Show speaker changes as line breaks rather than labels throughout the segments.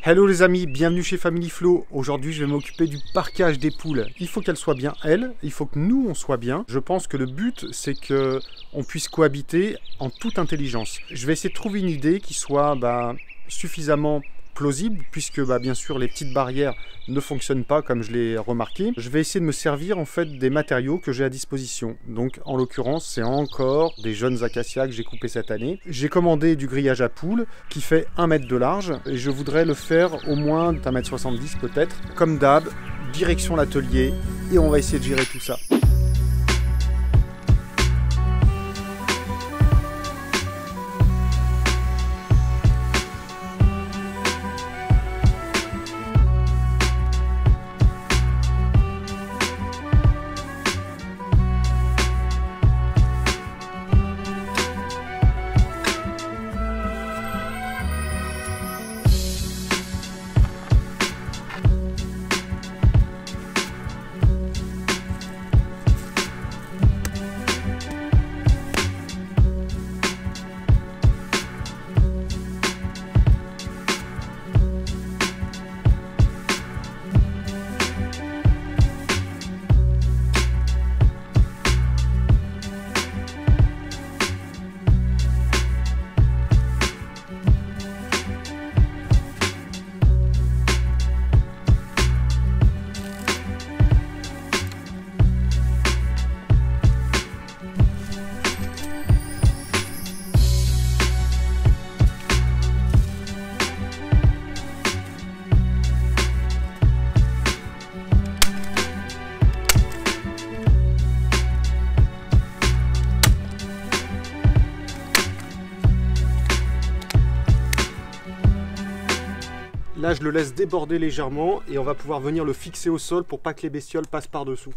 Hello les amis, bienvenue chez Family Flow. Aujourd'hui je vais m'occuper du parquage des poules. Il faut qu'elles soient bien elles, il faut que nous on soit bien. Je pense que le but c'est que on puisse cohabiter en toute intelligence. Je vais essayer de trouver une idée qui soit suffisamment plausible, puisque bien sûr les petites barrières ne fonctionnent pas comme je l'ai remarqué. Je vais essayer de me servir en fait des matériaux que j'ai à disposition. Donc en l'occurrence c'est encore des jeunes acacias que j'ai coupés cette année. J'ai commandé du grillage à poules qui fait 1 mètre de large et je voudrais le faire au moins d'1,70 m peut-être. Comme d'hab, direction l'atelier et on va essayer de gérer tout ça. Là, je le laisse déborder légèrement et on va pouvoir venir le fixer au sol pour pas que les bestioles passent par-dessous.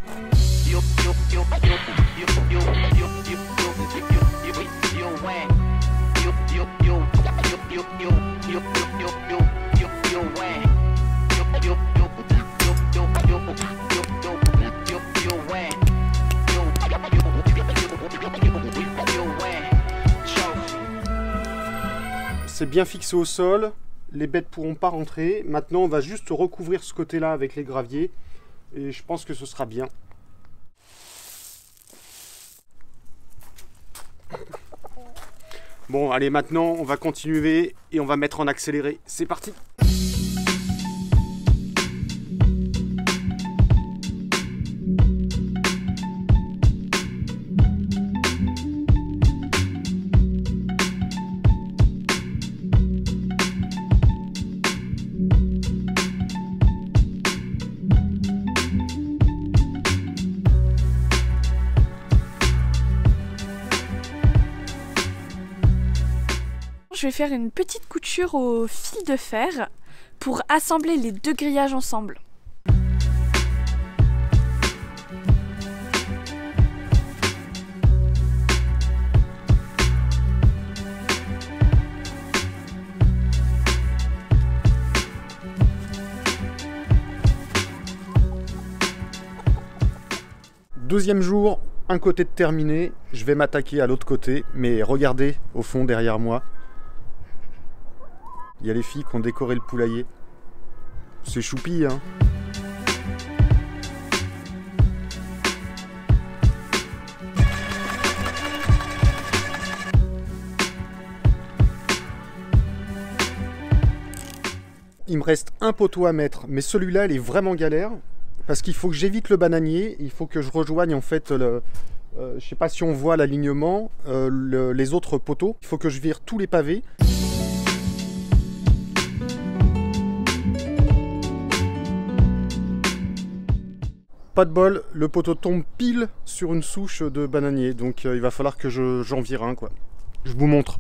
C'est bien fixé au sol. Les bêtes ne pourront pas rentrer. Maintenant, on va juste recouvrir ce côté-là avec les graviers. Et je pense que ce sera bien. Bon, allez, maintenant, on va continuer et on va mettre en accéléré. C'est parti!
Je vais faire une petite couture au fil de fer pour assembler les deux grillages ensemble.
Deuxième jour, un côté de terminé, je vais m'attaquer à l'autre côté, mais regardez au fond derrière moi. Il y a les filles qui ont décoré le poulailler. C'est choupi, hein. Il me reste un poteau à mettre, mais celui-là, il est vraiment galère. Parce qu'il faut que j'évite le bananier, il faut que je rejoigne en fait le... je sais pas si on voit l'alignement, les autres poteaux. Il faut que je vire tous les pavés. Pas de bol, le poteau tombe pile sur une souche de bananier, donc il va falloir que j'en vire un, quoi. Je vous montre.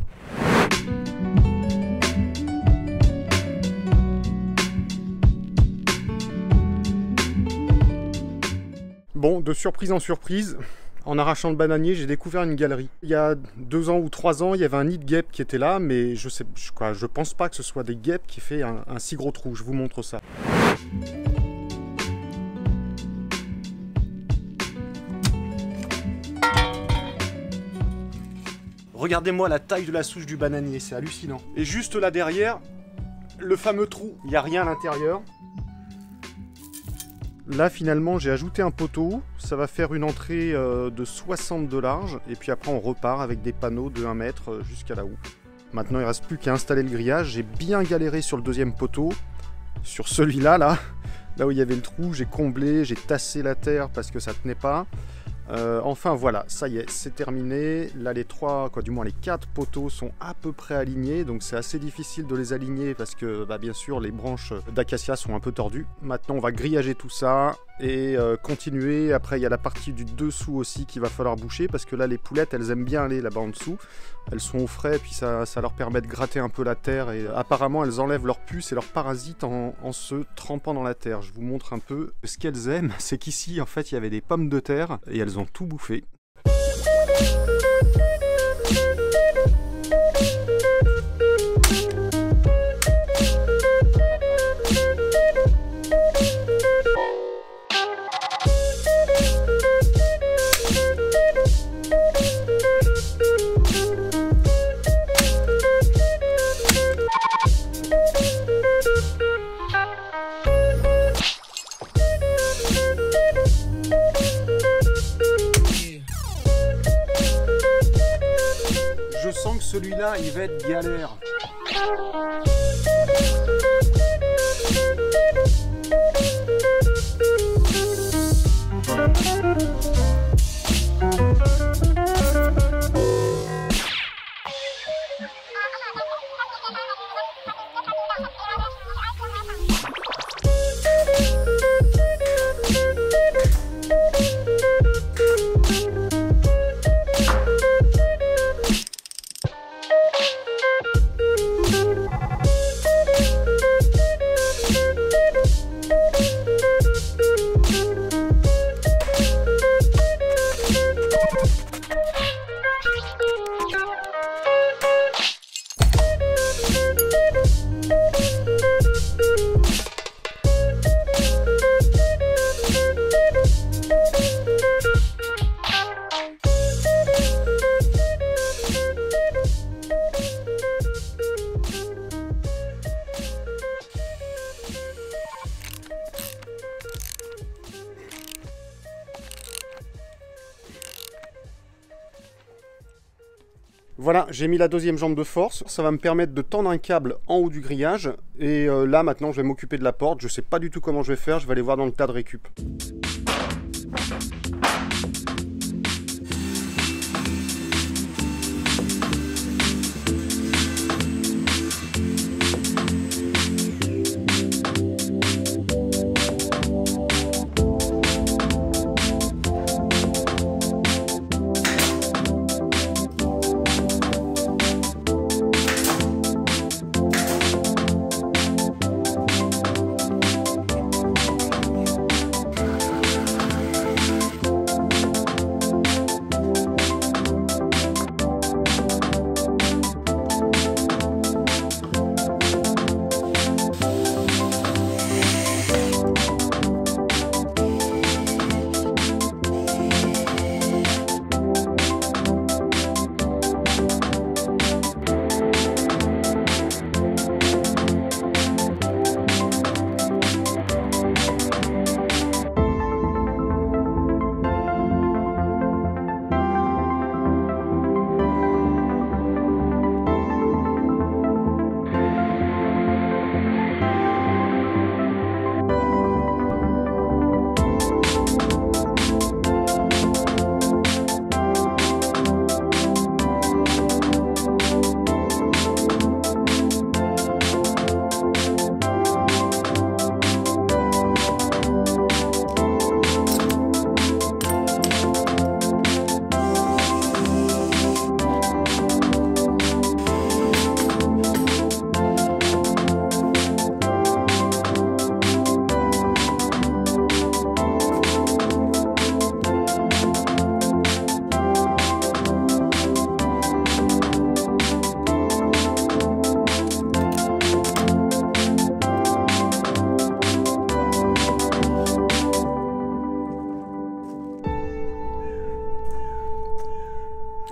Bon, de surprise en surprise, en arrachant le bananier, j'ai découvert une galerie. Il y a 2 ans ou 3 ans, il y avait un nid de guêpes qui était là, mais je pense pas que ce soit des guêpes qui fait un si gros trou. Je vous montre ça. Regardez-moi la taille de la souche du bananier, c'est hallucinant. Et juste là derrière, le fameux trou, il n'y a rien à l'intérieur. Là finalement j'ai ajouté un poteau, ça va faire une entrée de 60 de large et puis après on repart avec des panneaux de 1 mètre jusqu'à là-haut. Maintenant il ne reste plus qu'à installer le grillage, j'ai bien galéré sur le deuxième poteau, sur celui-là là où il y avait le trou, j'ai comblé, j'ai tassé la terre parce que ça tenait pas. Enfin voilà, ça y est, c'est terminé. Là les 4 poteaux sont à peu près alignés, donc c'est assez difficile de les aligner parce que bien sûr les branches d'acacia sont un peu tordues. Maintenant on va grillager tout ça et continuer. Après il y a la partie du dessous aussi qu'il va falloir boucher parce que là les poulettes elles aiment bien aller là-bas en dessous. Elles sont au frais et puis ça leur permet de gratter un peu la terre et apparemment elles enlèvent leurs puces et leurs parasites en se trempant dans la terre. Je vous montre un peu ce qu'elles aiment, c'est qu'ici en fait il y avait des pommes de terre et elles ont tout bouffé. Je sens que celui-là, il va être galère. Voilà, j'ai mis la deuxième jambe de force, ça va me permettre de tendre un câble en haut du grillage, et là maintenant je vais m'occuper de la porte, je sais pas du tout comment je vais faire, je vais aller voir dans le tas de récup.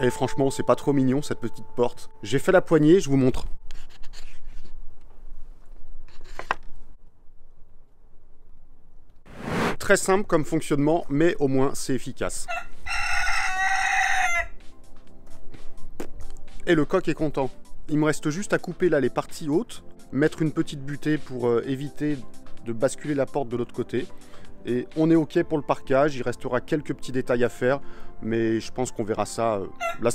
Et franchement, c'est pas trop mignon cette petite porte. J'ai fait la poignée, je vous montre. très simple comme fonctionnement, mais au moins c'est efficace. Et le coq est content. Il me reste juste à couper là les parties hautes, mettre une petite butée pour éviter de basculer la porte de l'autre côté. Et on est ok pour le parquage, il restera quelques petits détails à faire, mais je pense qu'on verra ça la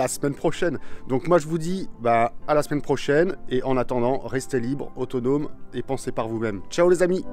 semaine prochaine. Donc moi je vous dis à la semaine prochaine, et en attendant, restez libres, autonomes et pensez par vous-même. Ciao les amis!